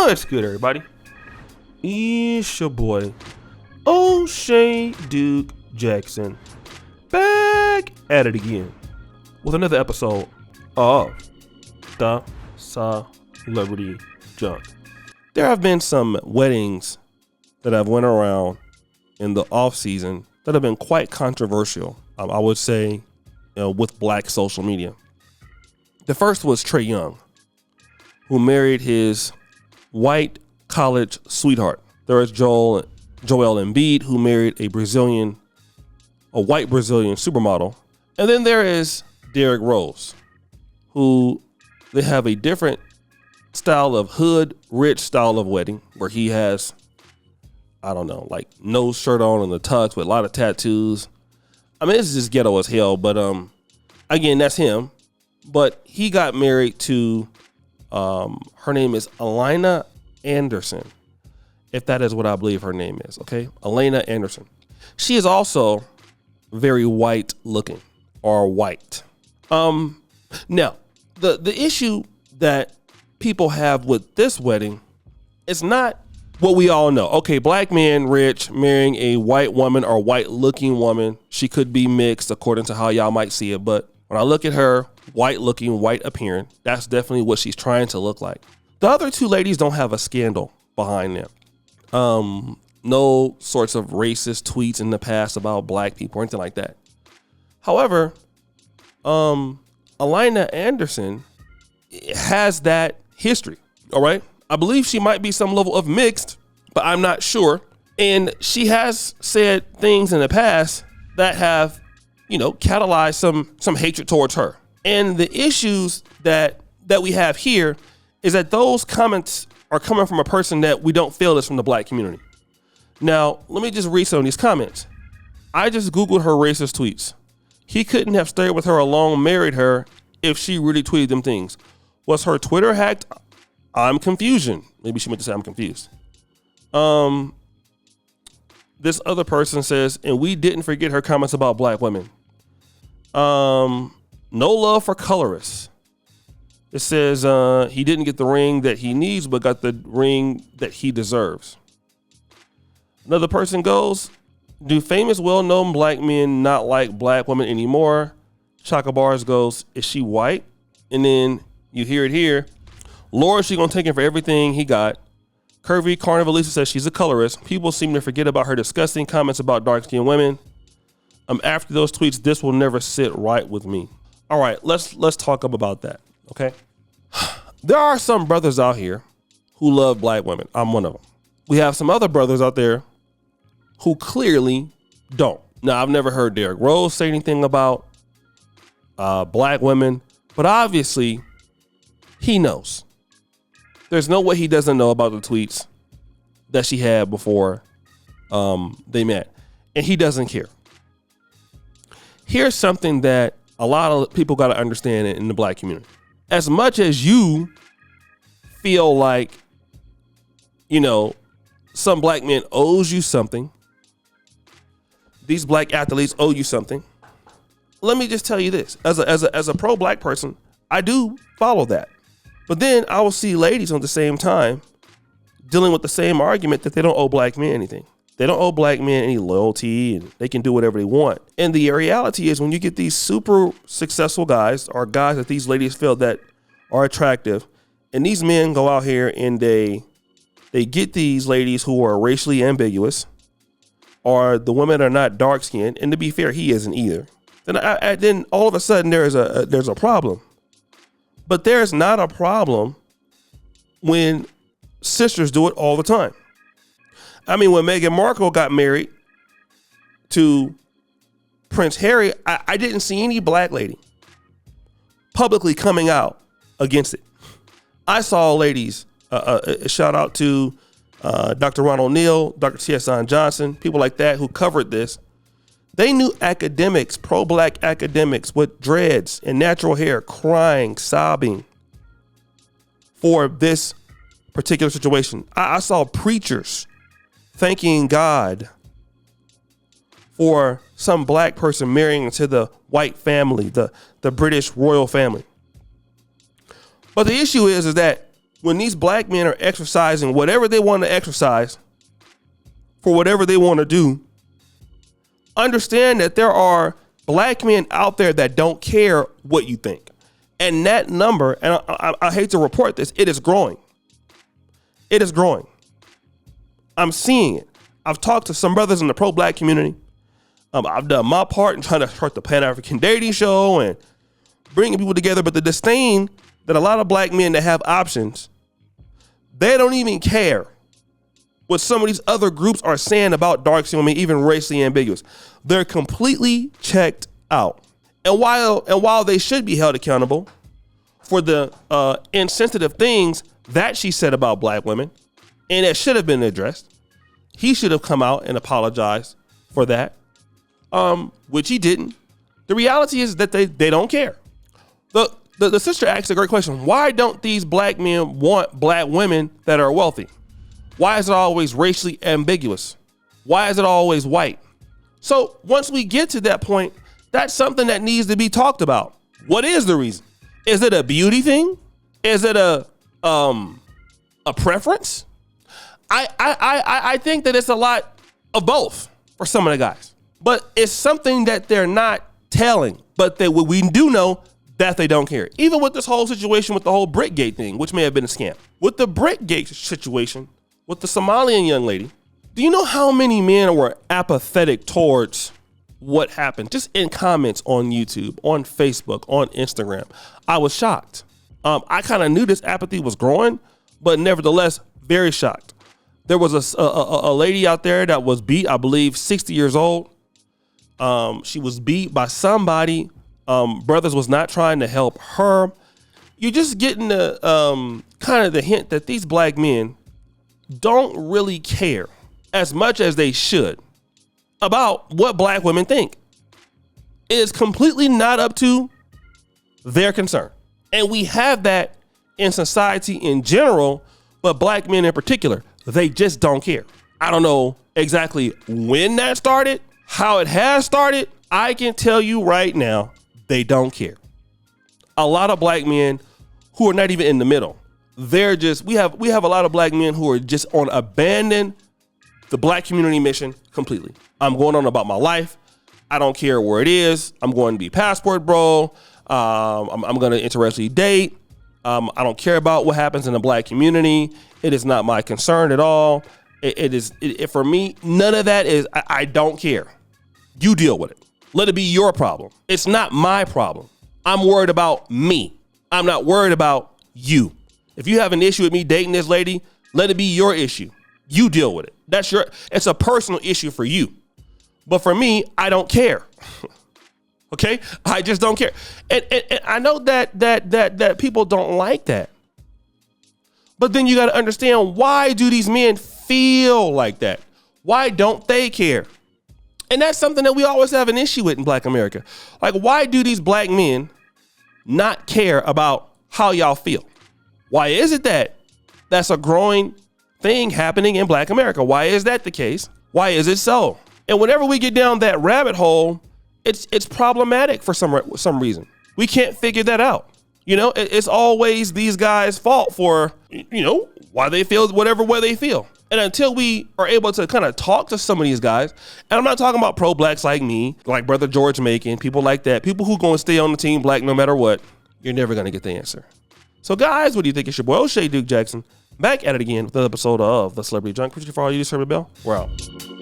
What's good, everybody? It's your boy, O'Shea Duke Jackson, back at it again with another episode of The Celebrity Junk. There have been some weddings that have went around in the offseason that have been quite controversial, I would say, with black social media. The first was Trae Young, who married his white college sweetheart. There is Joel Embiid, who married a white Brazilian supermodel. And then there is Derrick Rose, who they have a different style of rich style of wedding, where he has, like no shirt on and the tux with a lot of tattoos. I mean, it's just ghetto as hell, but again, that's him. But he got married to, her name is Alaina Anderson, if that is what I believe her name is, okay? Alaina Anderson. She is also very white looking, or white. Now, the issue that people have with this wedding is not what we all know. Okay, black man, rich, marrying a white woman or white looking woman. She could be mixed according to how y'all might see it, but when I look at her, white looking, white appearing, that's definitely what she's trying to look like. The other two ladies don't have a scandal behind them. No sorts of racist tweets in the past about black people or anything like that. However, Alaina Anderson has that history, all right? I believe she might be some level of mixed, but I'm not sure. And she has said things in the past that have, catalyzed some hatred towards her. And the issues that we have here is that those comments are coming from a person that we don't feel is from the black community. Now, let me just read some of these comments. I just Googled her racist tweets. He couldn't have stayed with her alone, married her, if she really tweeted them things. Was her Twitter hacked? I'm confusion. Maybe she meant to say I'm confused. This other person says, and we didn't forget her comments about black women. No love for colorists. It says he didn't get the ring that he needs, but got the ring that he deserves. Another person goes, do famous, well-known black men not like black women anymore? Chaka Bars goes, is she white? And then you hear it here. Lord, she gonna take him for everything he got. Curvy Carnivalista says she's a colorist. People seem to forget about her disgusting comments about dark-skinned women. After those tweets, this will never sit right with me. All right, let's talk about that, okay? There are some brothers out here who love black women. I'm one of them. We have some other brothers out there who clearly don't. Now, I've never heard Derrick Rose say anything about black women, but obviously he knows. There's no way he doesn't know about the tweets that she had before they met, and he doesn't care. Here's something that a lot of people got to understand in the black community. As much as you feel like, some black man owes you something, these black athletes owe you something. Let me just tell you this. As a pro-black person, I do follow that. But then I will see ladies at the same time dealing with the same argument that they don't owe black men anything. They don't owe black men any loyalty, and they can do whatever they want. And the reality is, when you get these super successful guys, or guys that these ladies feel that are attractive, and these men go out here and they get these ladies who are racially ambiguous, or the women are not dark skinned, and to be fair, he isn't either. Then all of a sudden there's a problem. But there's not a problem when sisters do it all the time. I mean, when Meghan Markle got married to Prince Harry, I didn't see any black lady publicly coming out against it. I saw ladies, a shout out to Dr. Ronald Neal, Dr. T.S. Johnson, people like that who covered this. They knew academics, pro-black academics with dreads and natural hair crying, sobbing for this particular situation. I saw preachers thanking God for some black person marrying into the white family, the British royal family. But the issue is that when these black men are exercising whatever they want to exercise for whatever they want to do, understand that there are black men out there that don't care what you think. And that number, and I hate to report this, it is growing. It is growing. I'm seeing it. I've talked to some brothers in the pro-black community. I've done my part in trying to start the Pan-African dating show and bringing people together. But the disdain that a lot of black men that have options, they don't even care what some of these other groups are saying about dark-skinned women, even racially ambiguous. They're completely checked out. And while they should be held accountable for the insensitive things that she said about black women, and that should have been addressed, he should have come out and apologized for that, which he didn't. The reality is that they don't care. The sister asked a great question. Why don't these black men want black women that are wealthy? Why is it always racially ambiguous? Why is it always white? So once we get to that point, that's something that needs to be talked about. What is the reason? Is it a beauty thing? Is it a preference? I think that it's a lot of both for some of the guys, but it's something that they're not telling, but what we do know that they don't care. Even with this whole situation with the whole Brickgate thing, which may have been a scam. With the Brickgate situation, with the Somalian young lady, do you know how many men were apathetic towards what happened? Just in comments on YouTube, on Facebook, on Instagram. I was shocked. I kind of knew this apathy was growing, but nevertheless, very shocked. There was a lady out there that was beat, I believe 60 years old. She was beat by somebody. Brothers was not trying to help her. You're just getting the kind of the hint that these black men don't really care as much as they should about what black women think. It is completely not up to their concern. And we have that in society in general, but black men in particular, they just don't care. I don't know exactly when that started, how it has started. I can tell you right now, they don't care. A lot of black men who are not even in the middle. They're just, we have a lot of black men who are just on abandon the black community mission completely. I'm going on about my life. I don't care where it is. I'm going to be passport bro. I'm going to interestingly date. I don't care about what happens in the black community. It is not my concern at all. For me, none of that is, I don't care. You deal with it. Let it be your problem. It's not my problem. I'm worried about me. I'm not worried about you. If you have an issue with me dating this lady, let it be your issue. You deal with it. It's a personal issue for you. But for me, I don't care. Okay? I just don't care. And I know that people don't like that. But then you got to understand, why do these men feel like that? Why don't they care? And that's something that we always have an issue with in Black America. Like, why do these black men not care about how y'all feel? Why is it that that's a growing thing happening in Black America? Why is that the case? Why is it so? And whenever we get down that rabbit hole, it's problematic for some reason. We can't figure that out. You know, it's always these guys' fault for, why they feel whatever way they feel. And until we are able to kind of talk to some of these guys, and I'm not talking about pro-blacks like me, like Brother George Macon, people like that, people who going to stay on the team black no matter what, you're never going to get the answer. So guys, what do you think? It's your boy O'Shea Duke Jackson, back at it again with another episode of The Celebrity Junk. Appreciate you for all you do, Bell. We're out.